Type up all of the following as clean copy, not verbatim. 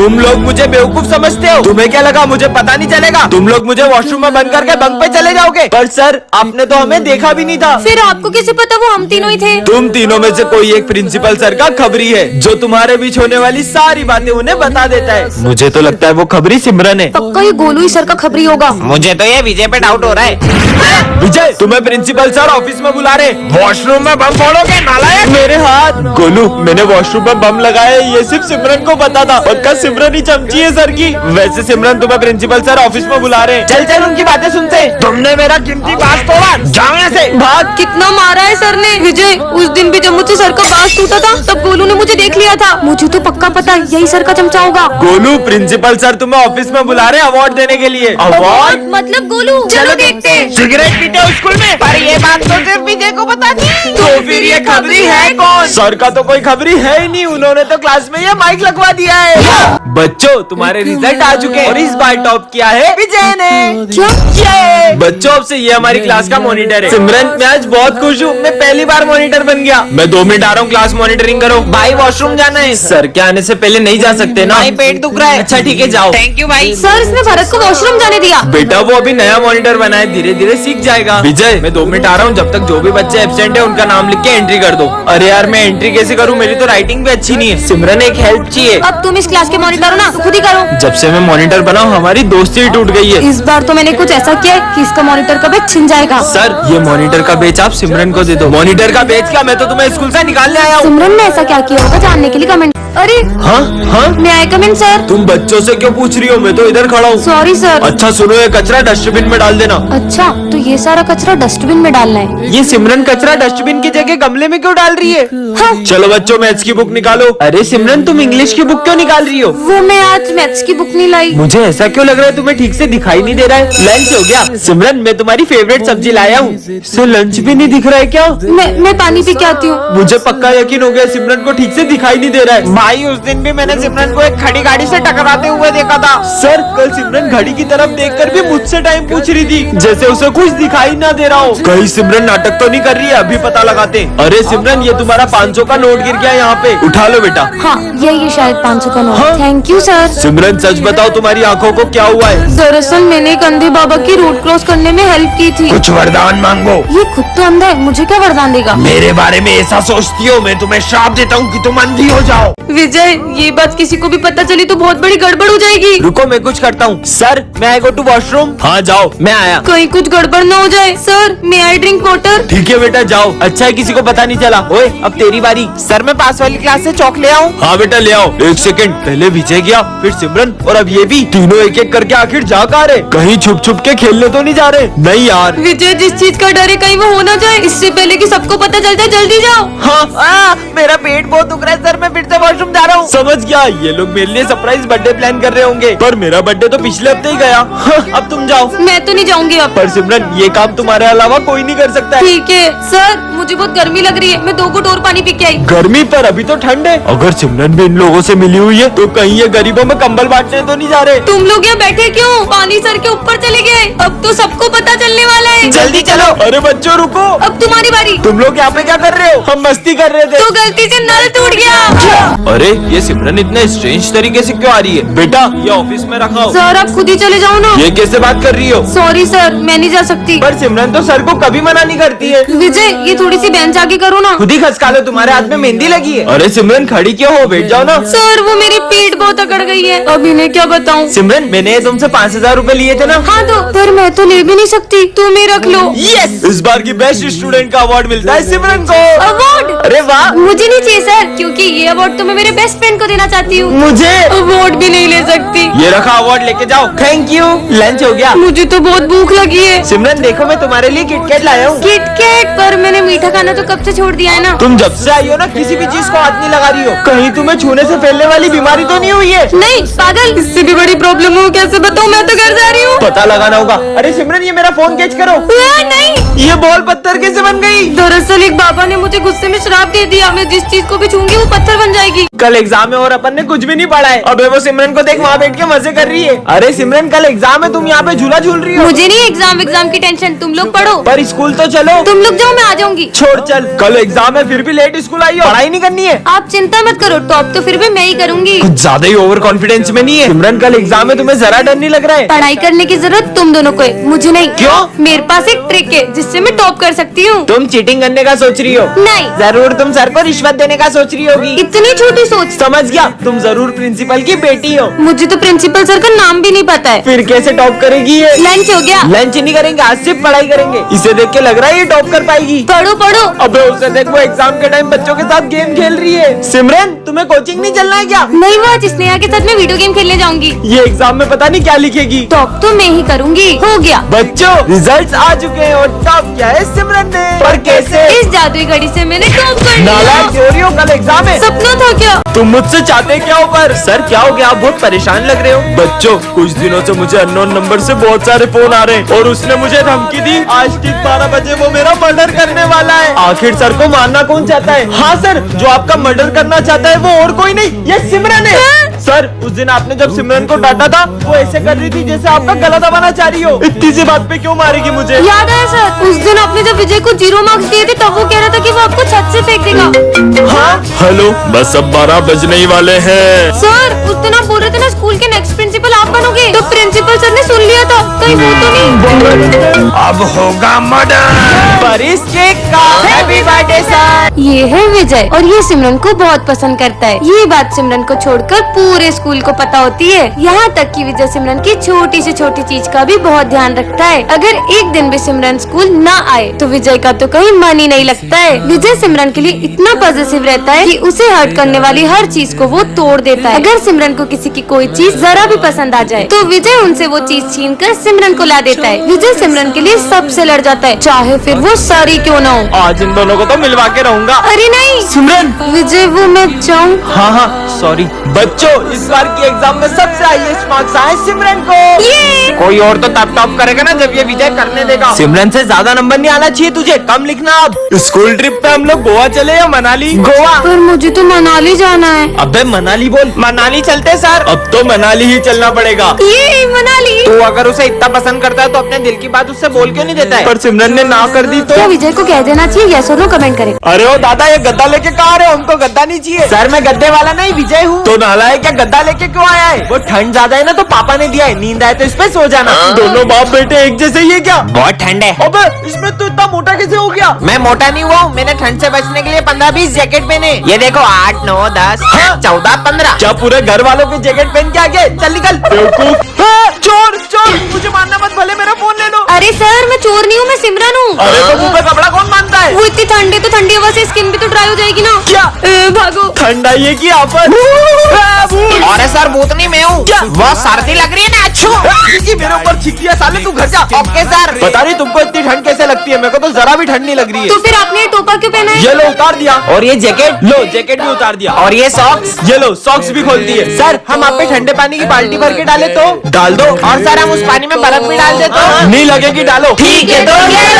तुम लोग मुझे बेवकूफ समझते हो। तुम्हें क्या लगा मुझे पता नहीं चलेगा? तुम लोग मुझे वॉशरूम में बंद करके बंक पे चले जाओगे। पर सर आपने तो हमें देखा भी नहीं था। फिर आपको कैसे पता वो हम तीनों ही थे? तुम तीनों में से कोई एक प्रिंसिपल सर का खबरी है जो तुम्हारे बीच होने वाली सारी बातें उन्हें बता देता है। मुझे तो लगता है वो खबरी सिमरन है। पक्का ये गोलू ही सर का खबरी होगा। मुझे तो ये विजय पे डाउट हो रहा है। विजय तुम्हें प्रिंसिपल सर ऑफिस में बुला रहे। वॉशरूम में बम फोड़ोगे नालायक। मेरे हाथ। गोलू मैंने वॉशरूम में बम लगाया ये सिर्फ सिमरन को पता था। पक्का सिमरन ही चमची है सर की। वैसे सिमरन तुम्हें प्रिंसिपल सर ऑफिस में बुला रहे। चल चल उनकी बातें सुनते। तुमने मेरा कीमती बांस तोड़ा, जाओ यहाँ से। भाग। कितना मारा है सर ने। विजय उस दिन भी जब मुझसे सर का बांस टूटा था तब गोलू ने मुझे देख लिया था। मुझे तो पक्का पता यही सर का चमचा होगा। गोलू प्रिंसिपल सर तुम्हें ऑफिस में बुला रहे अवार्ड देने के लिए। अवार्ड मतलब गोलू चलो देखते हैं। सिगरेट पीते हो स्कूल में? पर ये बात तो सिर्फ विजय को पता थी। तो फिर ये खबरी है कौन? सर का तो कोई खबरी है ही नहीं। उन्होंने तो क्लास में ये माइक लगवा दिया है। बच्चों तुम्हारे रिजल्ट आ चुके हैं और इस बार टॉप किया है विजय ने। क्या? बच्चों अब से ये हमारी क्लास का मॉनिटर है। सिमरन मैं आज बहुत खुश हूँ। मैं पहली बार मॉनिटर बन गया। मैं 2 मिनट आ रहा हूँ, क्लास मॉनिटरिंग करो। भाई वॉशरूम जाना है। सर के आने से पहले नहीं जा सकते ना? भाई पेट दुख रहा है। अच्छा ठीक है जाओ। थैंक यू भाई। सर इसने भरत को वॉशरूम जाने दिया। बेटा वो अभी नया मॉनिटर बना है, धीरे धीरे सीख जाएगा। विजय मैं 2 मिनट आ रहा हूँ, जब तक जो भी बच्चे एब्सेंट है उनका नाम लिख के एंट्री कर दो। अरे यार मैं एंट्री कैसे करूँ? मेरी तो राइटिंग भी अच्छी नहीं है। सिमरन एक हेल्प चाहिए। अब तुम इस क्लास के मॉनिटर हो ना, तो खुद ही करो। जब से मैं मॉनिटर बना हूँ हमारी दोस्ती ही टूट गई है। इस बार तो मैंने कुछ ऐसा किया है कि इसका मॉनिटर का बैच छिन जाएगा। सर ये मॉनिटर का बेच आप सिमरन को दे दो। मॉनिटर का बेच क्या? मैं तो तुम्हें स्कूल से निकालने आया हूँ। सिमरन ने ऐसा क्या किया होगा जानने के लिए कमेंट। अरे हाँ हाँ मैं आई कम इन सर। तुम बच्चों से क्यों पूछ रही हो? मैं तो इधर खड़ा हूँ। Sorry sir. अच्छा सुनो, ये कचरा डस्टबिन में डाल देना। अच्छा तो ये सारा कचरा डस्टबिन में डालना है। ये सिमरन कचरा डस्टबिन की जगह गमले में क्यों डाल रही है? हाँ। चलो बच्चों मैथ्स की बुक निकालो। अरे सिमरन तुम इंग्लिश की बुक क्यों निकाल रही हो? वो मैं आज मैथ्स की बुक नहीं लाई। मुझे ऐसा क्यों लग रहा है तुम्हें ठीक से दिखाई नहीं दे रहा है? लंच हो गया? सिमरन मैं तुम्हारी फेवरेट सब्जी लाया हूँ। इससे लंच भी नहीं दिख रहा है क्या? मैं पानी पी के आती हूँ। मुझे पक्का यकीन हो गया सिमरन को ठीक से दिखाई नहीं दे रहा है। भाई उस दिन भी मैंने सिमरन को एक खड़ी गाड़ी से टकराते हुए देखा था। सर कल सिमरन घड़ी की तरफ देखकर भी मुझसे टाइम पूछ रही थी, जैसे उसे कुछ दिखाई ना दे रहा हो। कहीं सिमरन नाटक तो नहीं कर रही है? अभी पता लगाते हैं। अरे सिमरन ये तुम्हारा 500 का नोट गिर गया यहाँ पे, उठा लो बेटा। हाँ ये शायद 500 का नोट। हाँ? Thank you sir. सिमरन सच बताओ तुम्हारी आंखों को क्या हुआ है? दरअसल मैंने एक अंधे बाबा की रोड क्रॉस करने में हेल्प की थी। कुछ वरदान मांगो। ये खुद तो अंधा है, मुझे क्या वरदान देगा? मेरे बारे में ऐसा सोचती हो? मैं तुम्हें श्राप देता हूँ कि तुम अंधी हो जाओ। विजय ये बात किसी को भी पता चली तो बहुत बड़ी गड़बड़ हो जाएगी। रुको मैं कुछ करता हूँ। सर मैं आई गो टू वॉशरूम। हाँ जाओ, मैं आया। कहीं कुछ गड़बड़ न हो जाए। सर मैं आई ड्रिंक वाटर। ठीक है बेटा जाओ। अच्छा है किसी को पता नहीं चला। ओए अब तेरी बारी। सर मैं पास वाली क्लास से चौक ले आऊँ? हाँ बेटा ले आओ। 1 सेकंड, पहले विजय गया फिर सिमरन और अब ये भी। तीनों एक एक करके आखिर जा कहाँ रहे? कहीं छुप छुप के खेलने तो नहीं जा रहे? नहीं यार। विजय जिस चीज का डर है कहीं वो हो ना जाए, इससे पहले कि सबको पता चल जाए जल्दी जाओ। हाँ मेरा पेट बहुत दुख रहा है सर, मैं फिर से वॉशरूम जा रहा हूँ। समझ गया, ये लोग मेरे लिए सरप्राइज बर्थडे प्लान कर रहे होंगे। पर मेरा बर्थडे तो पिछले हफ्ते ही गया। हाँ, अब तुम जाओ। मैं तो नहीं जाऊंगी अब। पर सिमरन ये काम तुम्हारे अलावा कोई नहीं कर सकता है। ठीक है सर, मुझे बहुत गर्मी लग रही है, मैं 2 घूंट और पानी पी के आई। गर्मी पर अभी तो ठंड है। अगर सिमरन भी इन लोगों से मिली हुई है तो कहीं ये गरीबों में कंबल बांटने तो नहीं जा रहे? तुम लोग यहाँ बैठे क्यों? पानी सर के ऊपर चले गए, अब तो सबको पता चलने वाला है। जल्दी चलो। अरे बच्चों रुको। अब तुम्हारी बारी। तुम लोग यहाँ पे क्या कर रहे हो? हम मस्ती कर रहे थे। तो गलती से नल टूट गया। अरे ये सिमरन इतने स्ट्रेंज तरीके से क्यों आ रही है? बेटा ये ऑफिस में रखाओ। सर आप खुद ही चले जाओ ना। ये कैसे बात कर रही हो? सॉरी सर मैं नहीं जा सकती। पर सिमरन तो सर को कभी मना नहीं करती है। विजय ये थोड़ी सी बेंच आगे करो ना। खुद ही खसका लो, तुम्हारे हाथ में मेहंदी लगी है। अरे सिमरन खड़ी क्यों हो? बैठ जाओ ना। सर वो मेरी पीठ बहुत अकड़ गई है, अब इन्हें क्या बताऊं? सिमरन मैंने तुमसे 5000 रूपए लिए थे ना? हाँ तो पर मैं तो ले भी नहीं सकती, तुम ही रख लो। यस, इस बार की बेस्ट स्टूडेंट का अवार्ड मिलता है सिमरन को। अवार्ड? अरे वाह। मुझे नहीं चाहिए सर, क्योंकि ये अवार्ड तो मैं मेरे बेस्ट फ्रेंड को देना चाहती हूँ। मुझे अवार्ड भी नहीं ले सकती। ये रखा, अवार्ड लेके जाओ। Thank you. लंच हो गया? मुझे तो बहुत भूख लगी है। सिमरन देखो मैं तुम्हारे लिए किटकैट लाया हूँ। किटकैट? पर मैंने मीठा खाना तो कब से छोड़ दिया है ना। तुम जब से आई हो ना किसी भी चीज को हाथ नहीं लगा रही हो। कहीं तुम्हें छूने से फैलने वाली बीमारी तो नहीं हुई है? नहीं पागल, इससे भी बड़ी प्रॉब्लम हो, कैसे बताऊँ? मैं तो घर जा रही हूँ। पता लगाना होगा। अरे सिमरन ये मेरा फोन कैच करो। नहीं, ये बॉल पत्थर कैसे बन गई? दरअसल एक बाबा ने मुझे गुस्से में श्राप दे दिया, मैं जिस चीज को भी छूंगी वो पत्थर बन जाएगी। कल एग्जाम है और अपन ने कुछ भी नहीं पढ़ा है। अबे वो सिमरन को देख वहाँ बैठ के मजे कर रही है। अरे सिमरन कल एग्जाम है, तुम यहाँ पे झूला झूल रही हो। मुझे नहीं एग्जाम की टेंशन, तुम लोग पढ़ो। पर स्कूल तो चलो। तुम लोग जाओ, मैं आ जाऊंगी। छोड़ चल, कल एग्जाम है फिर भी लेट स्कूल आई हो, पढ़ाई नहीं करनी है। आप चिंता मत करो, टॉप तो फिर भी मैं ही करूंगी। कुछ ज्यादा ही ओवर कॉन्फिडेंस में नहीं है। सिमरन कल एग्जाम है, तुम्हें जरा डर नहीं लग रहा है? पढ़ाई करने की जरूरत तुम दोनों को है, मुझे नहीं। क्यों? मेरे पास एक ट्रिक है जिससे मैं टॉप कर सकती हूँ। तुम चीटिंग करने का सोच रही हो? नहीं, जरूर तुम सर को रिश्वत देने का सोच रही होगी। इतनी छोटी सोच। समझ गया, तुम जरूर प्रिंसिपल की बेटी हो। मुझे तो प्रिंसिपल सर का नाम भी नहीं पता है। फिर कैसे टॉप करेगी ये? लंच हो गया? लंच नहीं करेंगे, आज सिर्फ पढ़ाई करेंगे। इसे देख के लग रहा है ये टॉप कर पाएगी। पढ़ो पढ़ो। अबे उसे देख, वो एग्जाम के टाइम बच्चों के साथ गेम खेल रही है। सिमरन तुम्हें कोचिंग नहीं चलना है क्या? नहीं, वो आज स्नेहा के साथ मैं वीडियो गेम खेलने जाऊंगी। ये एग्जाम में पता नहीं क्या लिखेगी। टॉप तो मैं ही करूंगी। हो गया। बच्चों रिजल्ट्स आ चुके हैं और टॉप किया है सिमरन ने। पर कैसे? इस जादुई घड़ी से मैंने टॉप कर नालायक लिया। चोरी हो, कल एग्जाम है। सपना था क्या? तुम मुझसे चाहते क्या हो? पर सर क्या हो गया, आप बहुत परेशान लग रहे हो। बच्चों कुछ दिनों से मुझे अननोन नंबर से बहुत सारे फोन आ रहे हैं और उसने मुझे धमकी दी आज ठीक 12 बजे वो मेरा मर्डर करने वाला है। आखिर सर को मारना कौन चाहता है? हाँ सर, जो आपका मर्डर करना चाहता है वो और कोई नहीं, ये सिमरन है। सर उस दिन आपने जब सिमरन को डांटा था वो ऐसे कर रही थी जैसे आपका गला दबाना चाह रही हो। इतनी सी बात पे क्यों मारेगी मुझे? याद आया सर, उस दिन आपने जब विजय को 0 मार्क्स दिए थे तब वो कह रहा था कि वो आपको छत से फेंक देगा। हाँ हेलो, बस अब 12 बजने ही वाले हैं। सर उस दिन आप बोल रहे थे ना स्कूल के नेक्स्ट प्रिंसिपल आप बनोगे, तो प्रिंसिपल सर ने सुन लिया था, कहीं वो तो नहीं? अब होगा मर्डर। परिस केक का हैप्पी बर्थडे सर। ये है विजय और ये सिमरन को बहुत पसंद करता है। ये बात सिमरन को छोड़कर पूरे स्कूल को पता होती है। यहाँ तक कि विजय सिमरन की छोटी से छोटी चीज का भी बहुत ध्यान रखता है। अगर एक दिन भी सिमरन स्कूल न आए तो विजय का तो कहीं मन ही नहीं लगता है। विजय सिमरन के लिए इतना पॉजिटिव रहता है कि उसे हर्ट करने वाली हर चीज को वो तोड़ देता है। अगर सिमरन को किसी की कोई चीज जरा भी पसंद आ जाए तो विजय उनसे वो चीज छीन कर सिमरन को ला देता है। विजय सिमरन के लिए सबसे लड़ जाता है, चाहे फिर वो सारी क्यों न हो। आज इन दोनों को तो मिलवा के रहूंगा। अरे नहीं सिमरन। विजय, वो मैं जाऊँ? हाँ सॉरी। बच्चों इस बार की एग्जाम में सबसे हाईएस्ट मार्क्स आए सिमरन को। ये कोई और तो तब टॉप करेगा ना जब ये विजय करने देगा। सिमरन से ज्यादा नंबर नहीं आना चाहिए तुझे, कम लिखना। अब स्कूल ट्रिप पे हम लोग गोवा चले या मनाली? गोवा। पर मुझे तो मनाली जाना है। अबे मनाली बोल। मनाली चलते सर। अब तो मनाली ही चलना पड़ेगा। ये मनाली। तू अगर उसे इतना पसंद करता है तो अपने दिल की बात उससे बोल क्यों नहीं देता है? पर सिमरन ने ना कर दी तो? क्या विजय को कह देना चाहिए? यस और नो कमेंट करें। अरे ओ दादा, ये गद्दा लेके कहाँ आ रहे हो? हमको गद्दा नहीं चाहिए। सर मैं गद्दे वाला नहीं विजय हूँ। तो नालायक क्या गद्दा लेके क्यों आया है? वो ठंड ज्यादा है ना तो पापा ने दिया है, नींद आए तो इस पे सो जाना। दोनों बाप बेटे एक जैसे ही है क्या? बहुत ठंड है। अबे इसमें तो इतना मोटा कैसे हो गया? मैं मोटा नहीं हुआ हूँ, मैंने ठंड से बचने के लिए 15-20 जैकेट पहने। ये देखो 8, 9, 10, 14, 15। क्या पूरे घर वालों के जैकेट पहन के आ गए? चल निकल बेवकूफ। हाँ, चोर चोर, मुझे मारना मत, भले मेरा फोन ले लो। अरे सर मैं चोर नहीं हूँ, मैं सिमरन हूँ। अरे तो मुंह पे कपड़ा कौन बांधता है? वो इतनी ठंडी तो ठंडी हवा से स्किन भी तो ड्राई हो जाएगी ना। क्या? भागो। ठंड आई है की आफत? अरे सर भूत नहीं मैं हूँ। क्या? बहुत सर्दी लग रही है ना। अच्छू मेरे ऊपर छिकी है साले, तू घर जा। Okay sir. पता नहीं तुमको इतनी ठंड कैसे लगती है, मेरे को तो जरा भी ठंड नहीं लग रही तो है। फिर आपने ये टोपा क्यों पहना है? ये लो उतार दिया। और ये जैकेट, लो जैकेट भी उतार दिया। और ये सॉक्स। ये लो सॉक्स भी खोल दिए। सर हम आप पे ठंडे पानी की बाल्टी भर के डाले तो? डाल दो। और सर हम उस पानी में बर्फ भी डाल दे तो? नहीं लगेगी, डालो। ठीक है तो ये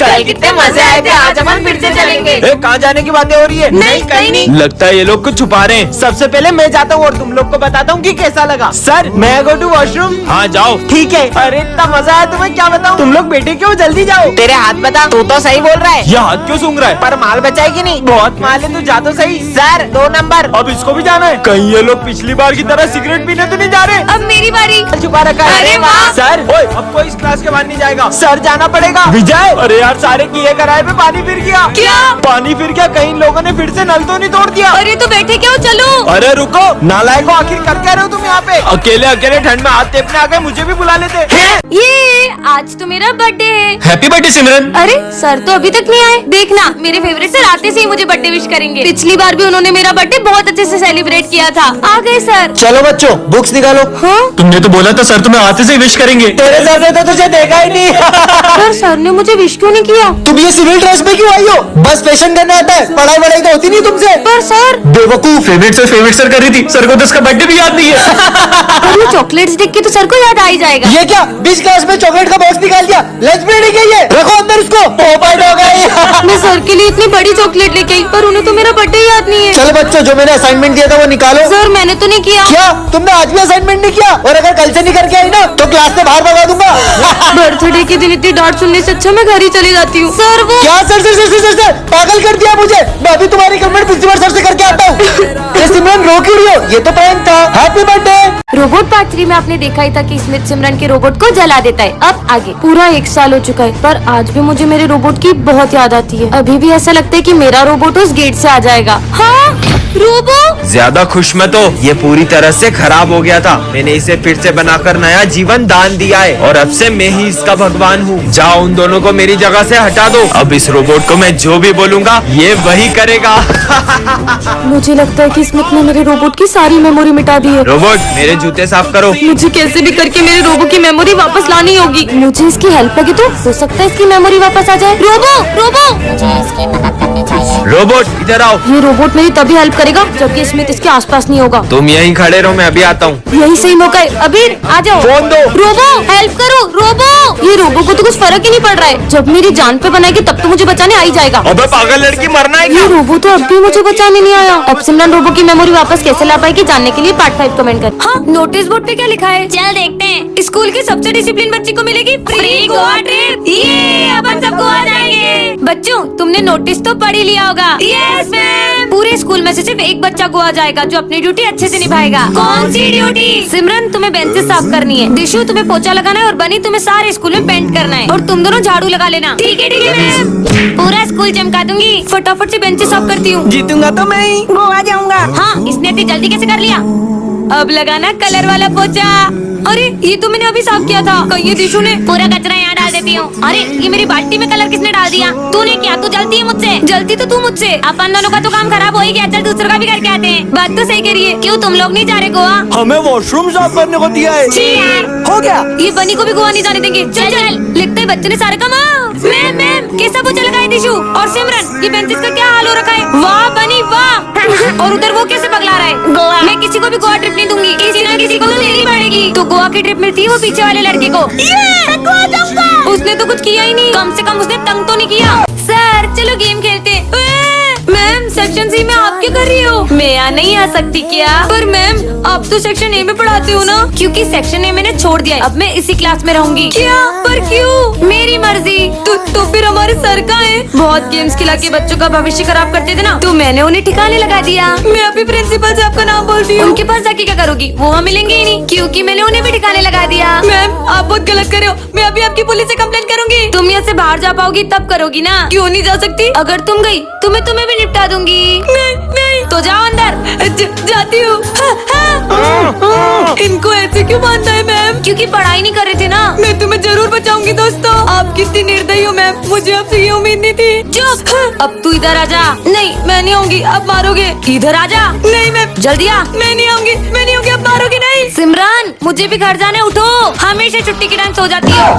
कल कितने मजे आए थे, आज अपन फिर से चलेंगे। कहाँ जाने की बातें हो रही है? नहीं कहीं नहीं। लगता है ये लोग कुछ छुपा रहे हैं। सबसे पहले मैं जाता हूँ और तुम लोग को बताता हूँ कि कैसा लगा। सर मैं गो टू वॉशरूम। हाँ जाओ। ठीक है। अरे इतना मजा आया तुम्हें क्या बताऊँ। तुम लोग बेटे क्यों, जल्दी जाओ। तेरे हाथ बता, तू तो सही बोल रहा है। ये हाथ क्यों सूंघ रहा है? पर माल बचाएगी नहीं। बहुत माल है, तू जा तो सही। Sir 2 number. अब इसको भी जाना है? कहीं ये लोग पिछली बार की तरह सिगरेट पीने तो नहीं जा रहे? अब मेरी बारी। छुपा रखा है। अरे वाह। सर ओए अब कोई इस क्लास के बाहर नहीं जाएगा। सर जाना पड़ेगा। विजय, अरे यार सारे किए कराए पे पानी फिर गया। क्या? पानी फिर गया, कहीं लोगों ने फिर से नल तो नहीं तोड़ दिया? अरे तो बैठे क्यों, चलो। अरे रुको, नालायक को आखिर कर क्या रहे हो तुम यहाँ पे? अकेले अकेले ठंड में हाथ टेपने आ गए, मुझे भी बुला लेते। ये आज तो मेरा बर्थडे है। हैप्पी बर्थडे सिमरन। अरे सर तो अभी तक नहीं आए। देखना मेरे फेवरेट सर आते से ही मुझे बर्थडे विश करेंगे। पिछली बार भी उन्होंने मेरा बर्थडे बहुत अच्छे से सेलिब्रेट किया था। आ गए सर। चलो बच्चों बुक्स निकालो। हाँ? तुमने तो बोला था सर तुम्हें आते से विश करेंगे। तेरे सर ने तो तुझे देखा ही नहीं। पर सर ने मुझे विश क्यों नहीं किया? तुम ये सिविल ड्रेस में क्यों आई हो? बस फैशन करना आता है, पढ़ाई वढ़ाई तो होती नहीं तुमसे। पर सर, बेवकूफ, फेवरेट सर कर रही थी, सर को तो उसका बर्थडे भी याद नहीं है। पर ये चॉकलेट्स देख के तो सर को याद आ ही जाएगा। ये क्या 20 क्लास में चॉकलेट का बॉक्स निकाल दिया? लंच में नहीं गई है, रखो अंदर उसको। पोपट हो गई। मैं सर के लिए इतनी बड़ी चॉकलेट लेके आई, पर उन्हें तो मेरा बर्थडे याद नहीं है। चलो बच्चों, जो मैंने असाइनमेंट दिया था वो निकालो। सर मैंने तो नहीं किया। क्या तुमने आज भी असाइनमेंट नहीं किया? और अगर कल से नहीं करके आई ना तो क्लास से बाहर भगा दूंगा। बर्थडे के दिन इतनी डांट सुनने से अच्छा मैं घर ही चली जाती हूँ। सर वो क्या sir sir sir sir sir पागल कर दिया मुझे। मैं अभी तुम्हारी कमेंट प्रिंसिपल सर से करके आता हूँ। ये सिमरन रो क्यों रही हो? ये तो प्रैंक था। Happy birthday. रोबोट पार्ट 3 में आपने देखा ही था कि स्मिथ सिमरन के रोबोट को जला देता है। अब आगे पूरा 1 साल हो चुका है, पर आज भी मुझे मेरे रोबोट की बहुत याद आती है। अभी भी ऐसा लगता है कि मेरा रोबोट उस गेट से आ जाएगा। हाँ रोबो, ज्यादा खुश मत हो, ये पूरी तरह से खराब हो गया था। मैंने इसे फिर से बनाकर नया जीवन दान दिया है और अब से मैं ही इसका भगवान हूँ। जाओ उन दोनों को मेरी जगह से हटा दो। अब इस रोबोट को मैं जो भी बोलूंगा ये वही करेगा। मुझे लगता है कि स्मिथ ने मेरे रोबोट की सारी मेमोरी मिटा दी है। रोबोट मेरे जूते साफ करो। मुझे कैसे भी करके मेरे रोबो की मेमोरी वापस लानी होगी। मुझे इसकी हेल्प लगी तो हो सकता है इसकी मेमोरी वापस आ जाए। रोबो रोबो रोबोट इधर आओ। ये रोबोट मेरी तभी हेल्प करेगा जबकि स्मिथ इसके आसपास नहीं होगा। तुम यहीं खड़े रहो, मैं अभी आता हूँ। यही सही मौका है। अबीर आ जाओ। फोन दो। रोबो हेल्प करो। रोबो, ये रोबो को तो कुछ फर्क ही नहीं पड़ रहा है। जब मेरी जान पे बनाएगी तब तो मुझे बचाने आ ही जाएगा। अबे पागल लड़की, मरना है ये क्या? रोबो तो अब भी मुझे बचाने नहीं आया। अब सिमरन रोबो की मेमोरी वापस कैसे ला पाएगी जानने के लिए पार्ट 5 कमेंट कर। हाँ, नोटिस बोर्ड पे क्या लिखा है? चल देखते हैं। स्कूल की सबसे डिसिप्लिन बच्ची को मिलेगी फ्री गोवा ट्रिप। ये अपन सब गोवा जाएंगे। बच्चों तुमने नोटिस तो पढ़ ही लिया होगा। Yes ma'am. पूरे स्कूल में से सिर्फ एक बच्चा गोवा जाएगा जो अपनी ड्यूटी अच्छे से निभाएगा। कौन सी ड्यूटी? सिमरन तुम्हें बेंचेस साफ करनी है, दिशु तुम्हें पोछा लगाना है और बनी तुम्हें सारे स्कूल में पेंट करना है और तुम दोनों झाड़ू लगा लेना। ठीक है मैम। पूरा स्कूल चमका दूंगी। फटाफट से बेंचेस साफ करती हूँ। जीतूंगा तो मैं ही गोवा जाऊंगा। हाँ, इसने इतनी जल्दी कैसे कर लिया? अब लगाना कलर वाला पोछा। अरे ये तो मैंने अभी साफ किया था। कहीं दिशु ने पूरा कचरा यहाँ डाल देती हूँ। अरे ये मेरी बाल्टी में कलर किसने डाल दिया? तूने किया। तू जलती है मुझसे। जलती तो तू मुझसे। अपन दोनों का तो काम खराब हो ही गया। चल दूसरों का भी करके आते हैं। बात तो सही कह रही है। क्यों तुम लोग नहीं जा रहे गोवा? हमें वॉशरूम साफ करने को दिया है। छी यार। हो गया। ये बनी को भी गोवा नहीं जाने देंगे। चल चल। लिखते ही बच्चों ने सारे काम। मैम कैसा पोछा लगाए दिशु और सिमरन? ये बेंचेस का क्या हाल हो रखा है? वाह बनी वाह। और उधर वो कैसे पगला रहा है? गोवा। मैं किसी को भी गोवा ट्रिप नहीं दूंगी। किसी ना किसी को तो देनी पड़ेगी। तो गोवा की ट्रिप मिलती है वो पीछे वाले लड़के को। गोवा जाऊंगा। उसने तो कुछ किया ही नहीं। कम से कम उसने तंग तो नहीं किया। सर चलो गेम खेलते हैं। मैम सेक्शन सी में आप क्या कर रही हो? मैं यहाँ नहीं आ सकती क्या? पर मैम आप तो सेक्शन ए में पढ़ाते हो ना? क्योंकि सेक्शन ए मैंने छोड़ दिया है। अब मैं इसी क्लास में रहूंगी। क्या? पर क्यों? मेरी मर्जी। तो फिर हमारे सर कहाँ है? बहुत गेम्स खिला के बच्चों का भविष्य खराब करते थे ना, तो मैंने उन्हें ठिकाने लगा दिया। मैं अभी प्रिंसिपल से आपका नाम बोलती हूँ। उनके पास जाके क्या करोगी? वो वहाँ मिलेंगे ही नहीं क्योंकि मैंने उन्हें भी ठिकाने लगा दिया। मैम आप बहुत गलत कर रहे हो। मैं अभी आपकी पुलिस से कंप्लेंट करूंगी। तुम यहाँ से बाहर जा पाओगी तब करोगी ना? क्यों नहीं जा सकती? अगर तुम गई तो मैं तुम्हें भी निपटा दूंगी। नहीं तो जाओ अंदर। जाती हूँ। इनको ऐसे क्यों मानता है मैम? क्योंकि पढ़ाई नहीं कर रहे थे ना। मैं तुम्हें जरूर बचाऊंगी दोस्तों। आप कितनी निर्दयी हो मैम, मुझे आपसे ये उम्मीद नहीं थी। चुप। अब तू इधर आजा। नहीं मैं नहीं आऊंगी, अब मारोगे। इधर आजा। नहीं मैम। जल्दी आ। मैं नहीं आऊंगी, मैं नहीं आऊंगी, अब मारोगे नहीं। सिमरन मुझे भी घर जाने, उठो। हमेशा छुट्टी के टाइम सो जाती हो।